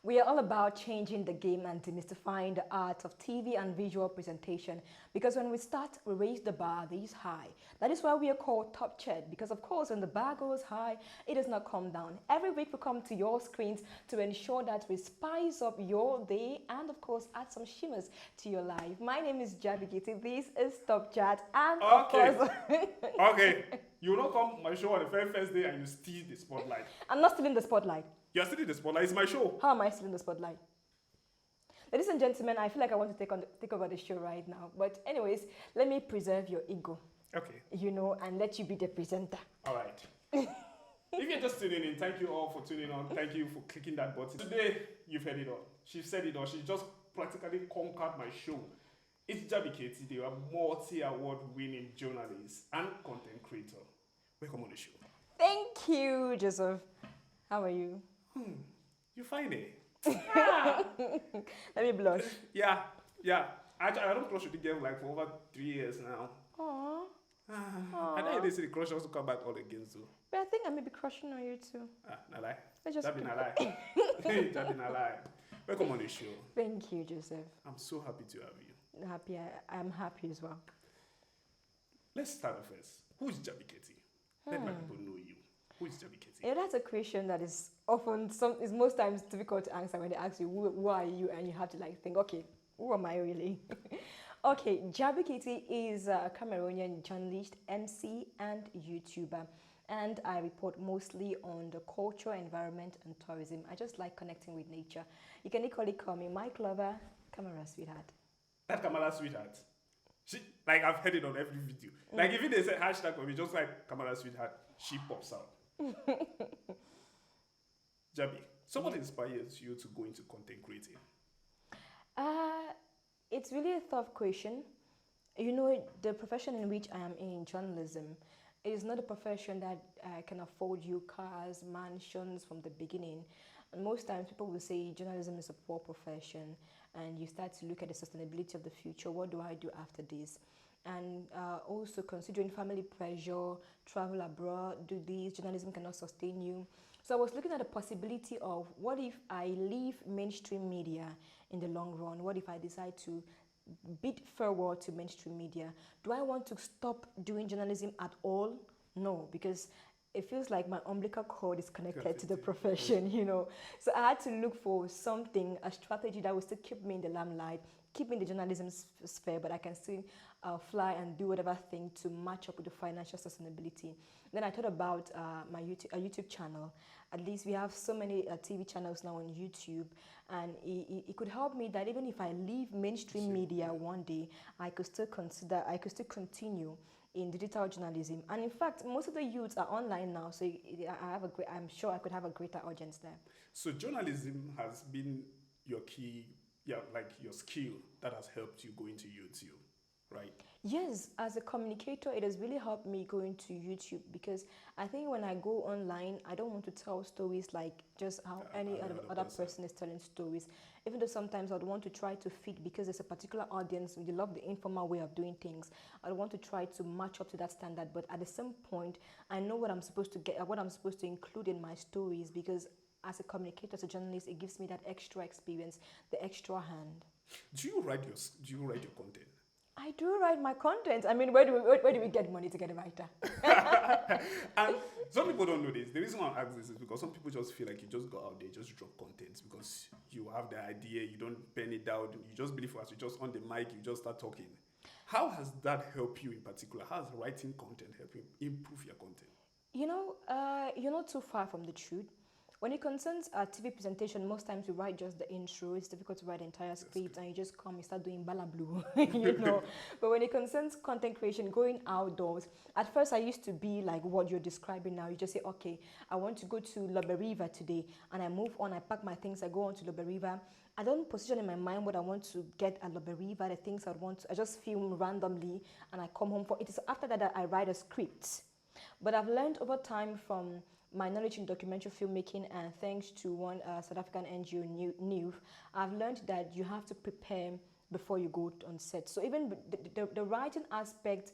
We are all about changing the game and demystifying the art of TV and visual presentation because when we start, we raise the bar this high. That is why we are called Top Chat because, of course, when the bar goes high, it does not come down. Every week we come to your screens to ensure that we spice up your day and, of course, add some shimmers to your life. My name is Jabi. This is Top Chat and, of Okay. course, Okay. You will not come my show on the very first day and you steal the spotlight. I'm not stealing the spotlight. You're stealing the spotlight. It's my show. How am I stealing the spotlight? Ladies and gentlemen, I feel like I want to take over the show right now. But anyways, let me preserve your ego, Okay. and let you be the presenter. All right. If you're just tuning in, thank you all for tuning on. Thank you for clicking that button. Today, you've heard it all. She said it all. She just practically conquered my show. It's Jabi Katie. They are multi-award winning journalist and content creator. Welcome on the show. Thank you, Joseph. How are you? You fine, eh? Let me blush. Yeah. Actually, I don't crush with the girl like for over 3 years now. Aww. I know they say the crush also come back all again, so. But I think I may be crushing on you too. Nah lie. Let's just That be na lie. That be na lie. Welcome on the show. Thank you, Joseph. I'm so happy to have you. Happy. I'm happy as well. Let's start first. Who is Jabi Katie? Let my people know you. Who is Jabi Katie? Yeah, that's a question that is is most times difficult to answer when they ask you who are you and you have to think, okay, who am I really? Okay, Jabi Katie is a Cameroonian journalist, MC, and YouTuber. And I report mostly on the culture, environment, and tourism. I just like connecting with nature. You can equally call me Mike Lover, camera sweetheart. That Kamala sweetheart. I've heard it on every video. If they say hashtag for me, just like Kamala sweetheart, she pops out. Jabi, what inspires you to go into content creating? It's really a tough question. The profession in which I am in, journalism, is not a profession that can afford you cars, mansions from the beginning. And most times people will say journalism is a poor profession and you start to look at the sustainability of the future. What do I do after this? And also considering family pressure, travel abroad, do this, journalism cannot sustain you. So I was looking at the possibility of what if I leave mainstream media in the long run? What if I decide to bid farewell to mainstream media? Do I want to stop doing journalism at all? No, because it feels like my umbilical cord is connected to the profession, So I had to look for something, a strategy that would still keep me in the limelight, keep me in the journalism sphere, but I can still fly and do whatever thing to match up with the financial sustainability. Then I thought about my YouTube channel. At least we have so many TV channels now on YouTube, and it could help me that even if I leave mainstream media one day, I could still continue in digital journalism. And in fact, most of the youths are online now, so I'm sure I could have a greater audience there. So journalism has been your key, your skill that has helped you go into YouTube, right? Yes, as a communicator, it has really helped me go into YouTube because I think when I go online, I don't want to tell stories like just how any other person is telling stories. Even though sometimes I'd want to try to fit because there's a particular audience, they love the informal way of doing things. I'd want to try to match up to that standard, but at the same point, I know what I'm supposed to get, what I'm supposed to include in my stories because as a communicator, as a journalist, it gives me that extra experience, the extra hand. Do you write your content? I do write my content. I mean, where do we get money to get a writer? And some people don't know this. The reason why I ask this is because some people just feel like you just go out there, just drop content because you have the idea, you don't pen it down, you just believe as you just on the mic, you just start talking. How has that helped you in particular? How has writing content helped you improve your content? You're not too far from the truth. When it concerns a TV presentation, most times you write just the intro. It's difficult to write the entire script and you just come and start doing balablu, But when it concerns content creation, going outdoors, at first I used to be like what you're describing now. You just say, okay, I want to go to Lobe River today. And I move on, I pack my things, I go on to Lobe River. I don't position in my mind what I want to get at Lobe River, the things I just film randomly and I come home for it. Is after that I write a script. But I've learned over time from my knowledge in documentary filmmaking and thanks to one South African NGO, NIV, I've learned that you have to prepare before you go on set. So even the writing aspect,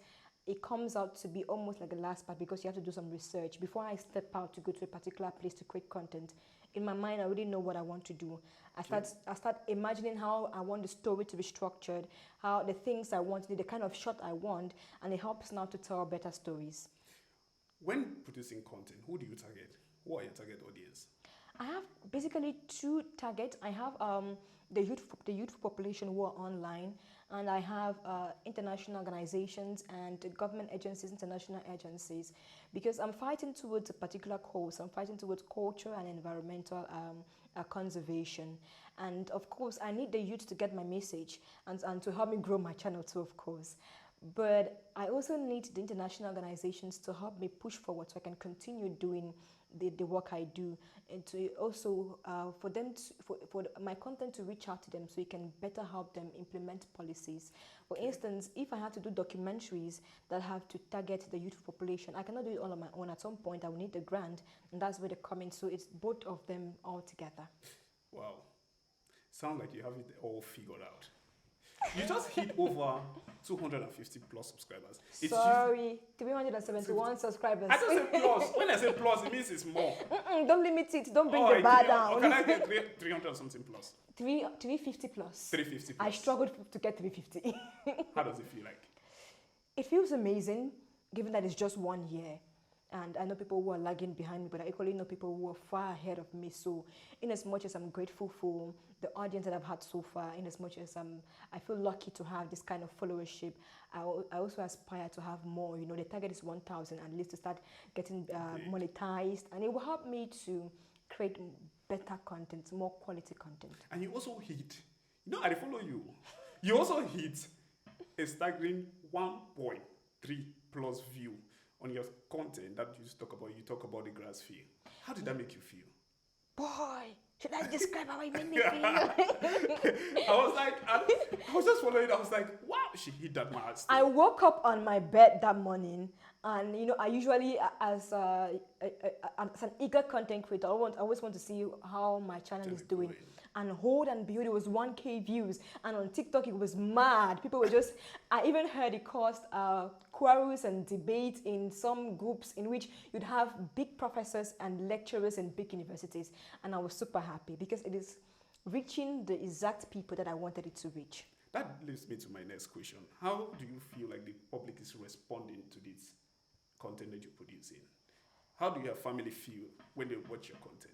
it comes out to be almost like the last part because you have to do some research. Before I step out to go to a particular place to create content, in my mind, I already know what I want to do. Okay. I start imagining how I want the story to be structured, how the things I want, the kind of shot I want, and it helps now to tell better stories. When producing content, who do you target? Who are your target audience? I have basically two targets. I have the youth population who are online, and I have international organizations and government agencies, international agencies, because I'm fighting towards a particular cause. I'm fighting towards culture and environmental conservation, and of course, I need the youth to get my message and to help me grow my channel too, of course. But I also need the international organizations to help me push forward so I can continue doing the work I do, and to also for them to, for my content to reach out to them so it can better help them implement policies. For Okay. instance, if I have to do documentaries that have to target the youth population, I cannot do it all on my own. At some point, I will need the grant, and that's where they come in. So it's both of them all together. Wow. Sound like you have it all figured out. You just hit over 250 plus subscribers. It's just, Sorry, 371 subscribers. I just say plus. When I say plus, it means it's more. Don't limit it. Don't bring Oh, the bar or can down. I get 300 something plus? 350 plus. 350 plus. I struggled to get 350. How does it feel like? It feels amazing, given that it's just 1 year. And I know people who are lagging behind me, but I equally know people who are far ahead of me. So, in as much as I'm grateful for the audience that I've had so far, in as much as I feel lucky to have this kind of followership, I also aspire to have more. The target is 1,000 at least to start getting Okay. monetized, and it will help me to create better content, more quality content. And you also hit, I follow you. You also hit a staggering 1.3 plus view on your content that you talk about. You talk about the grass field. How did that make you feel? Boy, should I describe how it made me feel? I was just following. I was like, wow, she hit that milestone. I woke up on my bed that morning, and I usually, as an eager content creator, I always want to see how my channel is doing. And hold and behold, it was 1K views, and on TikTok it was mad. People were just. I even heard it caused quarrels and debates in some groups in which you'd have big professors and lecturers in big universities, and I was super happy because it is reaching the exact people that I wanted it to reach. That leads me to my next question. How do you feel like the public is responding to this content that you're producing? How do your family feel when they watch your content?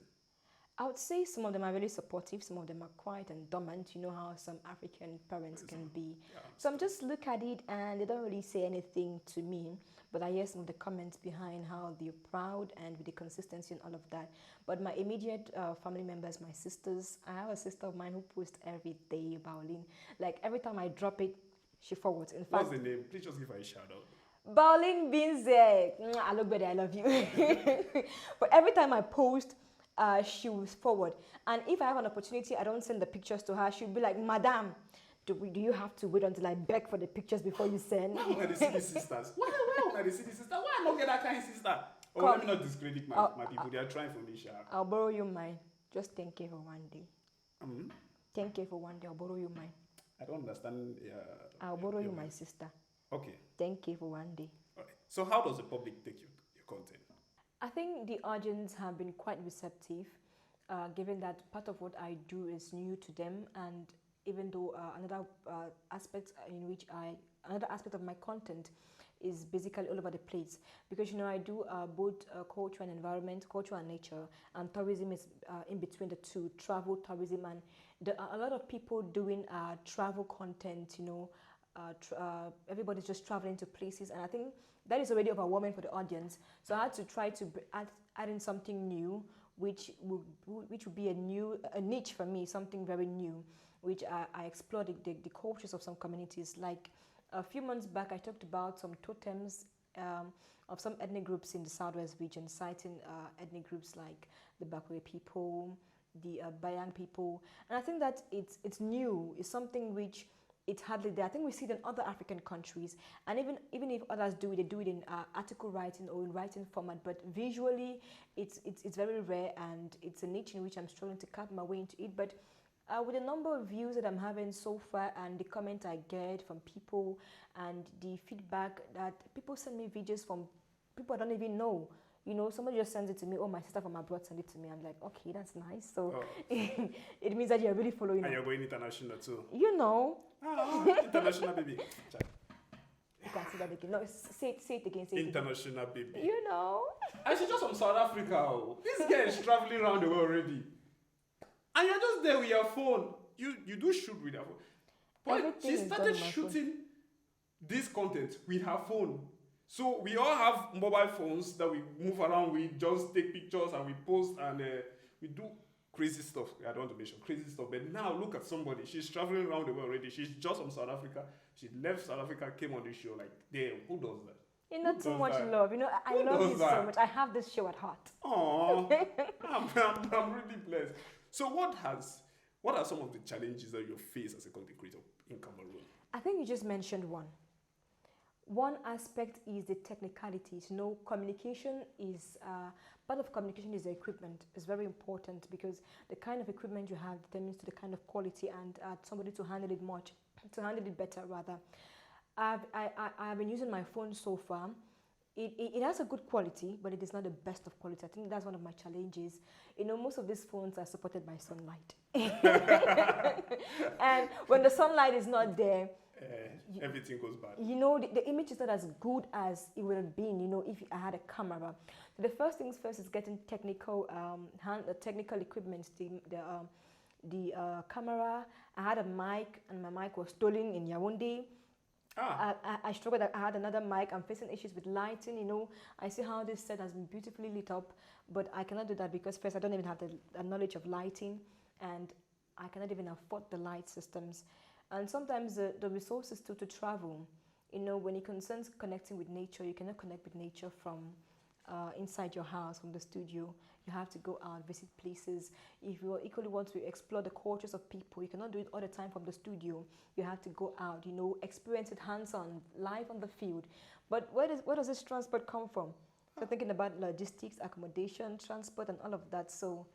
I would say some of them are really supportive, some of them are quiet and dormant. You know how some African parents can be. Yeah. Some just look at it and they don't really say anything to me. But I hear some of the comments behind how they're proud and with the consistency and all of that. But my immediate family members, my sisters, I have a sister of mine who posts every day about Lynn. Like every time I drop it, she forwards. In What's fact, the name? Please just give her a shout out. Bowling Binze. I look better, I love you. But every time I post, she will forward. And if I have an opportunity, I don't send the pictures to her. She'll be like, Madam, do you have to wait until I beg for the pictures before you send? Why are the city sisters? Why are the city sisters? Why I not get that kind of sister? Oh, Come. let me not discredit my people. They are trying for me, Sha. I'll borrow you mine. Just 10K for 1 day. Um, 10K for 1 day, I'll borrow you mine. I don't understand. I'll borrow you my sister. Okay. 10K for 1 day. All right. So how does the public take your content? I think the audience have been quite receptive, given that part of what I do is new to them, and even though another aspect of my content is basically all over the place, because I do both culture and environment, culture and nature, and tourism is in between the two, travel, tourism, and there are a lot of people doing travel content. Everybody's just traveling to places, and I think that is already overwhelming for the audience. So I had to try to add in something new, which would be a niche for me, something very new, which I explored the cultures of some communities. Like a few months back, I talked about some totems of some ethnic groups in the southwest region, citing ethnic groups like the Bakwe people, the Bayang people, and I think that it's new. It's something which it's hardly there. I think we see it in other African countries, and even if others do it, they do it in article writing or in writing format. But visually, it's very rare, and it's a niche in which I'm struggling to cut my way into it. But with the number of views that I'm having so far, and the comment I get from people, and the feedback that people send me videos from people I don't even know, Somebody just sends it to me, or my sister from abroad sent it to me. I'm like, okay, that's nice. So Oh, it means that you're really following and up. you're going international too. International baby. You can say that again. No, say it again. Say it again. International baby. You And she's just from South Africa. Oh. This girl is traveling around the world already. And you're just there with your phone. You do shoot with your phone. But Everything she is done started on my phone. shooting this content with her phone. So we all have mobile phones that we move around with, just take pictures and we post and we do crazy stuff. I don't want to mention crazy stuff. But now look at somebody. She's traveling around the world already. She's just from South Africa. She left South Africa, came on the show. Like, damn, who does that? Too does much that? love. I Who love does you so that? much. I have this show at heart. Oh, I'm really blessed. So what are some of the challenges that you face as a content creator in Cameroon? I think you just mentioned one. One aspect is the technicalities. Communication is part of communication is the equipment. It's very important because the kind of equipment you have determines the kind of quality and somebody to handle it better rather. I've been using my phone so far. It has a good quality, but it is not the best of quality. I think that's one of my challenges. Most of these phones are supported by sunlight. And when the sunlight is not there, Everything goes bad. The image is not as good as it would have been, if I had a camera. So the first things first is getting technical equipment, the camera. I had a mic, and my mic was stolen in Yaoundé. I struggled. I had another mic. I'm facing issues with lighting. I see how this set has been beautifully lit up, but I cannot do that because first I don't even have the knowledge of lighting, and I cannot even afford the light systems. And sometimes the resources to travel. When it concerns connecting with nature, you cannot connect with nature from inside your house, from the studio. You have to go out, visit places. If you equally want to explore the cultures of people, you cannot do it all the time from the studio. You have to go out, experience it hands-on, live on the field. But where does this transport come from? So thinking about logistics, accommodation, transport, and all of that. So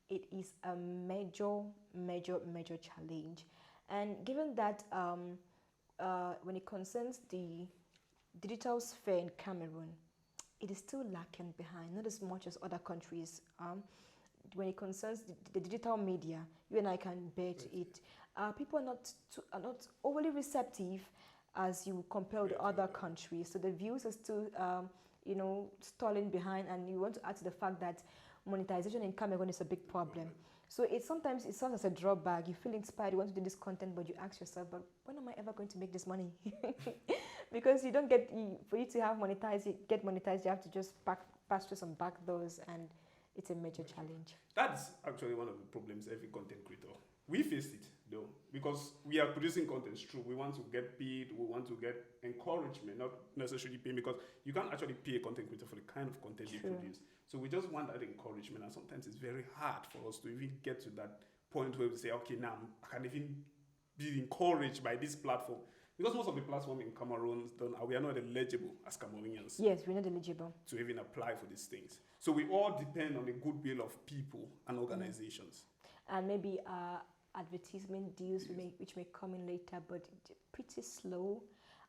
it is a major, major, major challenge. And given that when it concerns the digital sphere in Cameroon, it is still lacking behind, not as much as other countries. When it concerns the digital media, you and I can bet it. People are not overly receptive as you compare with other countries. So the views are still, stalling behind. And you want to add to the fact that monetization in Cameroon is a big problem. So sometimes it serves as a drawback. You feel inspired, you want to do this content, but you ask yourself, but when am I ever going to make this money? Because you don't for you to get monetized, you have to just pass through some back doors, and it's a major challenge. That's actually one of the problems every content creator. We faced it though, because we are producing content. It's true. We want to get paid, we want to get encouragement, not necessarily pay, because you can't actually pay a content creator for the kind of content you produce. So we just want that encouragement, and sometimes it's very hard for us to even get to that point where we say, okay, now I can even be encouraged by this platform. Because most of the platforms in Cameroon, we are not eligible as Cameroonians. Yes, we're not eligible to even apply for these things. So we all depend on the goodwill of people and organizations. And maybe advertisement deals which may come in later, but pretty slow.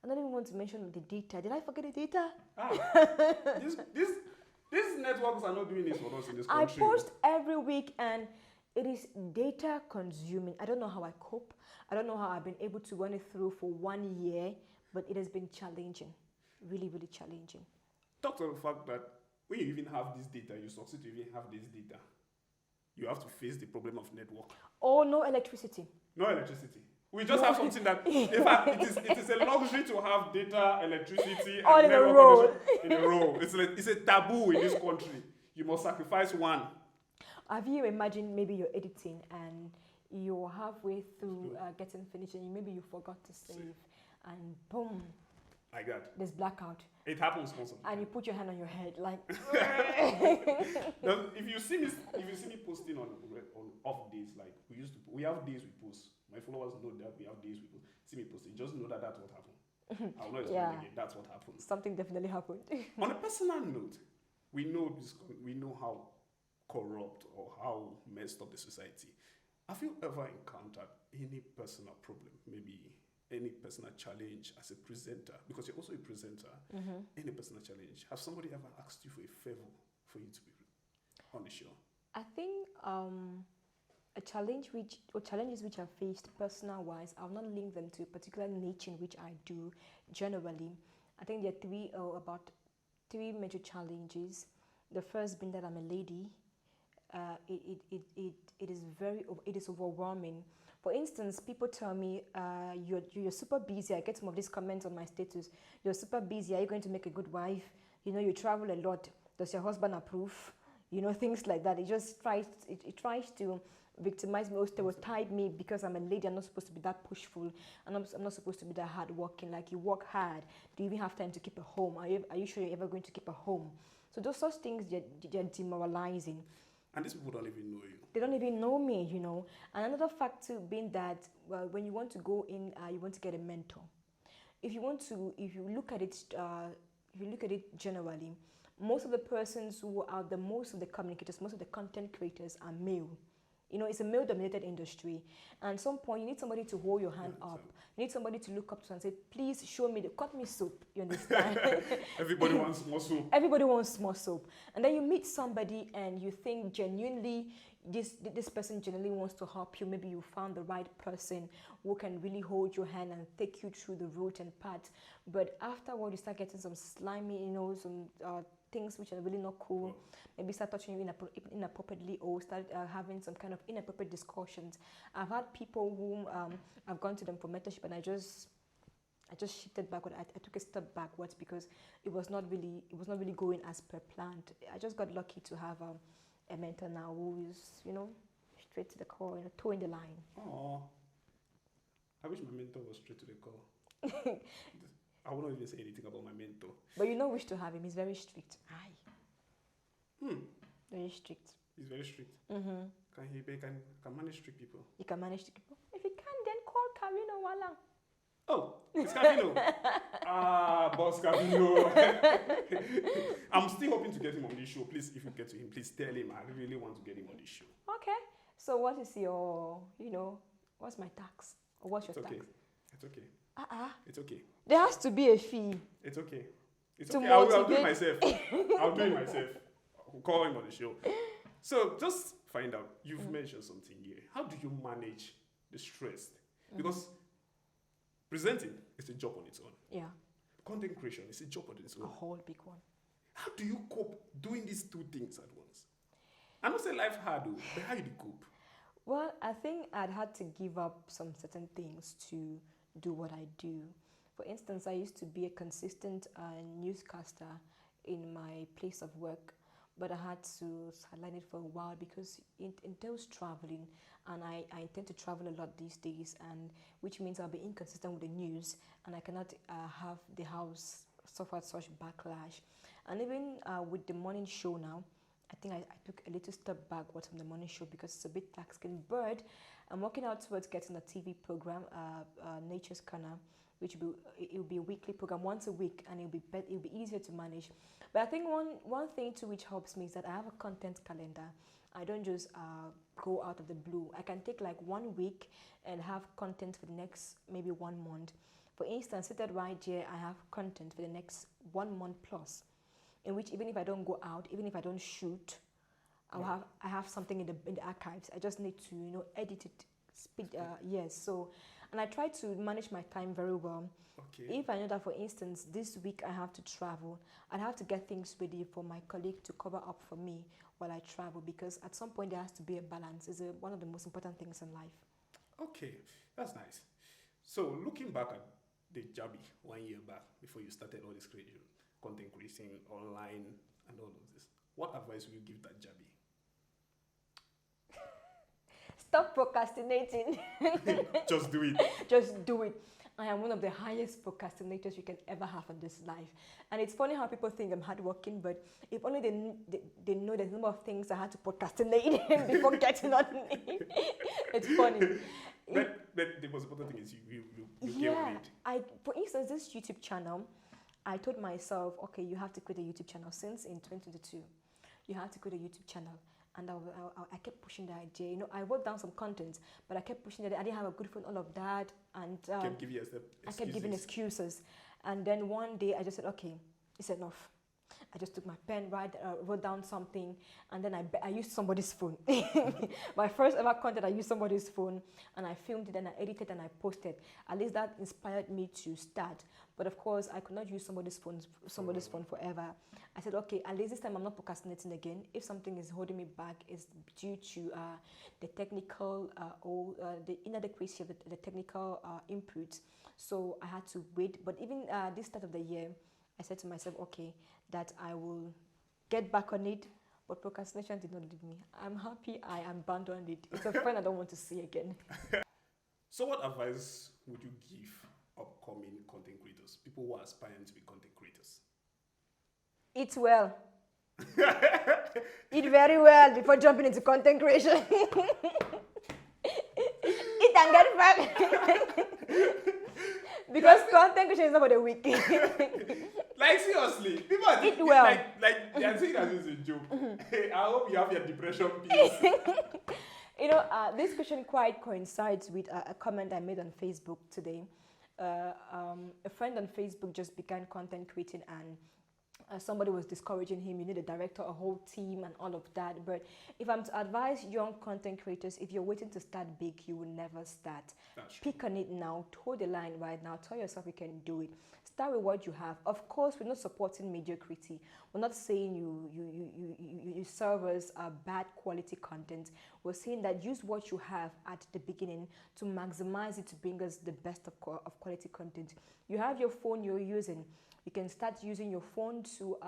I don't even want to mention the data. Did I forget the data? These networks are not doing this for us in this country. I post every week, and it is data consuming. I don't know how I cope. I don't know how I've been able to run it through for 1 year, but it has been challenging. Really, really challenging. Talk to the fact that when you even have this data, you succeed to even have this data, you have to face the problem of network. Oh, no electricity. No electricity. We just have something that, in fact, it is a luxury to have data, electricity, and all in a row. In a row. It's a taboo in this country. You must sacrifice one. Have you imagined maybe you're editing and you're halfway through getting finished, and maybe you forgot to save, and boom, like that, there's blackout. It happens constantly. And you put your hand on your head, like. Now, if you see me posting on off days, like we have days we post. My followers know that we have days we post. See me posting, just know that that's what happened. I'll not explain again. That's what happened. Something definitely happened. On a personal note, we know how corrupt or how messed up the society. Have you ever encountered any personal problem, maybe any personal challenge as a presenter? Because you're also a presenter. Any personal challenge? Have somebody ever asked you for a favor for you to be on the show? I think a challenge which or challenges which I've faced personal wise, I'll not link them to a particular niche in which I do generally. I think there are about three major challenges. The first being that I'm a lady. It is it is overwhelming. For instance, people tell me, you're super busy. I get some of these comments on my status. You're super busy. Are you going to make a good wife? You know, you travel a lot. Does your husband approve? You know, things like that. It tries to victimize me or stereotype me because I'm a lady. I'm not supposed to be that pushful. I'm not supposed to be that hardworking. Like, you work hard. Do you even have time to keep a home? Are you sure you're ever going to keep a home? So those such things, they're demoralizing. And these people don't even know you. They don't even know me, you know. And another fact too being that, well, when you want to go in, you want to get a mentor. If you look at it generally, most of the persons who are most of the communicators, most of the content creators are male. You know, it's a male-dominated industry. And at some point, you need somebody to hold your hand up. You need somebody to look up to and say, please show me, cut me soap. You understand? Everybody wants more soap. Everybody wants more soap. And then you meet somebody and you think genuinely, this person genuinely wants to help you. Maybe you found the right person who can really hold your hand and take you through the route and path. But afterward, you start getting some slimy, you know, some things which are really not cool. Maybe start touching you inappropriately, or start having some kind of inappropriate discussions. I've had people whom I've gone to them for mentorship, and I just shifted backward. I took a step backwards because it was not really going as per planned. I just got lucky to have a mentor now who is, you know, straight to the core, you know, toe in the line. Oh, I wish my mentor was straight to the core. I wouldn't even say anything about my mentor. But you know, wish to have him. He's very strict. Very strict. He's very strict. Mm-hmm. Can manage strict people? He can manage strict people. If he can, then call Carino Walang. Oh, it's Cavino. Boss Cavino. I'm still hoping to get him on this show. Please, if you get to him, please tell him I really want to get him on this show. Okay. So what is your, what's my tax? Or what's your tax? It's okay. It's okay. There has to be a fee. It's okay. It's okay. I'll do it myself. I'll do it myself. I'll call him on the show. So just find out. You've mentioned something here. How do you manage the stress? Because presenting is a job on its own. Yeah. Content creation is a job on its own. A whole big one. How do you cope doing these two things at once? I don't say life hard, though, but how do you cope? Well, I think I'd had to give up some certain things to do what I do. For instance, I used to be a consistent newscaster in my place of work, but I had to sideline it for a while because it entails traveling, and I intend to travel a lot these days, and which means I'll be inconsistent with the news, and I cannot have the house suffer such backlash. And even with the morning show now, I think I took a little step backwards from the morning show because it's a bit taxing. But I'm working out towards getting a TV program, Nature's Corner, which will be a weekly program once a week, and it'll be easier to manage. But I think one thing too which helps me is that I have a content calendar. I don't just go out of the blue. I can take like 1 week and have content for the next maybe 1 month. For instance, seated right here, I have content for the next 1 month plus, in which even if I don't go out, even if I don't shoot, I have something in the archives. I just need to edit it. Yes. So, and I try to manage my time very well. Okay. If I know that, for instance, this week I have to travel, I'd have to get things ready for my colleague to cover up for me while I travel, because at some point there has to be a balance. It's one of the most important things in life. Okay, that's nice. So looking back at the Jabi 1 year back, before you started all this creation, content creating online and all of this, what advice would you give that Jabi? Stop procrastinating. Just do it. Just do it. I am one of the highest procrastinators you can ever have in this life. And it's funny how people think I'm hardworking, but if only they know the number of things I had to procrastinate before getting on it. It's funny. But the most important thing is you came on it. For instance, this YouTube channel, I told myself, okay, you have to create a YouTube channel since in 2022. You have to create a YouTube channel. And I kept pushing the idea. I wrote down some content, but I kept pushing it. I didn't have a good phone, all of that. And I kept giving excuses. And then one day I just said, okay, it's enough. I just took my pen, wrote down something, and then I used somebody's phone. My first ever content, I used somebody's phone, and I filmed it, and I edited, and I posted. At least that inspired me to start. But of course, I could not use somebody's phone forever. I said, okay, at least this time I'm not procrastinating again. If something is holding me back, it's due to the technical or the inadequacy of the technical input. So I had to wait. But even this start of the year, I said to myself, okay, that I will get back on it. But procrastination did not leave me. I'm happy I abandoned it. It's a friend I don't want to see again. So, what advice would you give upcoming content creators, people who are aspiring to be content creators? Eat well. Eat very well before jumping into content creation. Eat and get fat. Because content creation is not for the weak. Like seriously, people are Eat well. like they are saying that this is a joke. I hope you have your depression pills. You know, this question quite coincides with a comment I made on Facebook today. A friend on Facebook just began content creating, and somebody was discouraging him. You need a director, a whole team, and all of that. But if I'm to advise young content creators, if you're waiting to start big, you will never start. Pick on it now. Toe the line right now. Tell yourself you can do it. Start with what you have. Of course, we're not supporting mediocrity. We're not saying you serve us bad quality content. We're saying that use what you have at the beginning to maximize it to bring us the best of quality content. You have your phone you're using. You can start using your phone to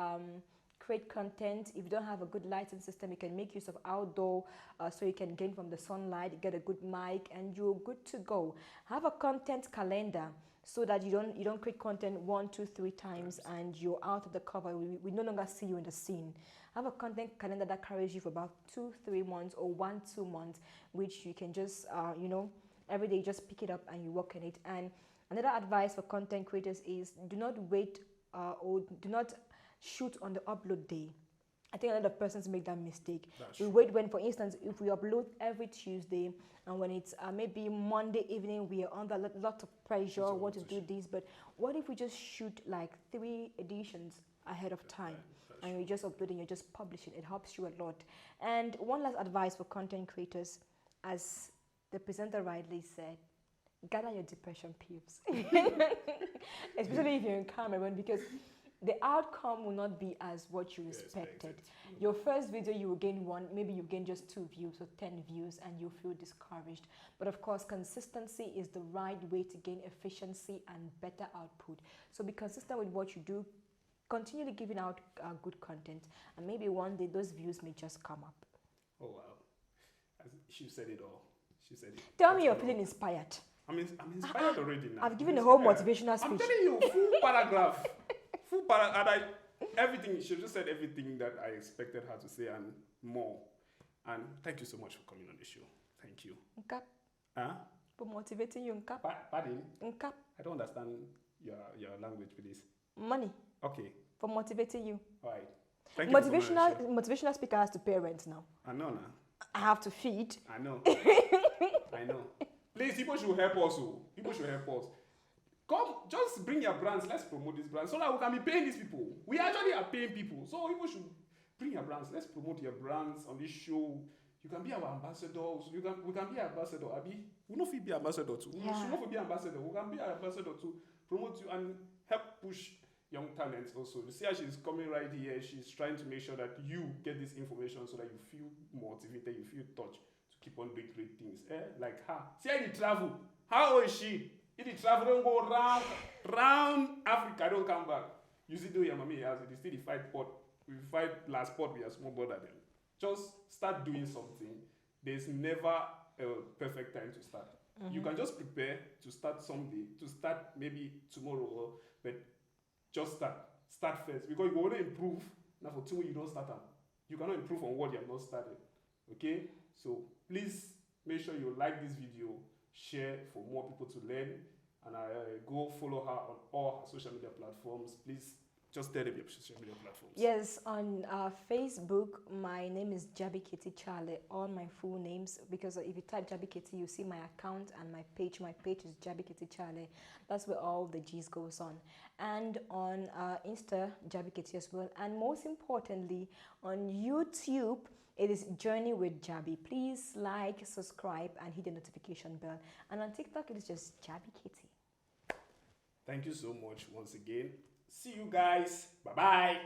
create content. If you don't have a good lighting system, you can make use of outdoor so you can gain from the sunlight, get a good mic, and you're good to go. Have a content calendar so that you don't create content 1, 2, 3 times and you're out of the cover. We no longer see you in the scene. Have a content calendar that carries you for about 2-3 months or 1-2 months, which you can just every day just pick it up and you work on it. And another advice for content creators is do not wait or do not shoot on the upload day. I think a lot of persons make that mistake. We wait when, for instance, if we upload every Tuesday and when it's maybe Monday evening, we are under a lot of pressure, want to do this. But what if we just shoot like 3 editions ahead of time and you just upload and you just publish it? It helps you a lot. And one last advice for content creators, as the presenter rightly said, gather your depression pills. Especially if you're in Cameroon, because the outcome will not be as what you expected. Your first video, you will gain 1, maybe you gain just 2 views or 10 views and you feel discouraged. But of course, consistency is the right way to gain efficiency and better output. So be consistent with what you do, continually giving out good content, and maybe one day those views may just come up. Oh wow, she said it all. She said it. Tell me you're feeling inspired. I'm inspired already now. I've given a whole motivational speech. I'm telling you, full paragraph. And everything, she just said everything that I expected her to say and more. And thank you so much for coming on the show. Thank you. Nkap. Huh? For motivating you, Nkap. Pardon? Nkap. I don't understand your language, please. Money. Okay. For motivating you. All right. Thank you. Motivational speaker has to pay rent now. I know now. I have to feed. I know. I know. Please, people should help us. People should help us. Come, just bring your brands. Let's promote this brand so that we can be paying these people. We actually are paying people. So people should bring your brands. Let's promote your brands on this show. You can be our ambassadors. We can be ambassador. Abi, we know if be ambassador too. Yeah. We should not be ambassador. We can be an ambassador to promote you and help push young talents also. You see how she's coming right here. She's trying to make sure that you get this information so that you feel motivated, you feel touched to keep on doing great things. Like her. See how they travel. How is she? If the travel don't go round Africa, don't come back. You see, do your mommy has it. It's still the fight pot. We fight last pot. We are small brother then. Just start doing something. There's never a perfect time to start. You can just prepare to start someday, to start maybe tomorrow, but just start. Start first because you want to improve. Now for 2 weeks you don't start them. You cannot improve on what you have not started. Okay? So please make sure you like this video. Share for more people to learn, and go follow her on all her social media platforms. Please Just tell them your social media platforms. Yes, on Facebook, my name is Jabi Kitty Charlie. All my full names, because if you type Jabi Kitty, you see my account and my page. My page is Jabi Kitty Charlie. That's where all the G's goes on. And on Insta, Jabi Kitty as well. And most importantly, on YouTube, it is Journey with Jabi. Please like, subscribe, and hit the notification bell. And on TikTok, it is just Jabi Kitty. Thank you so much once again. See you guys. Bye bye.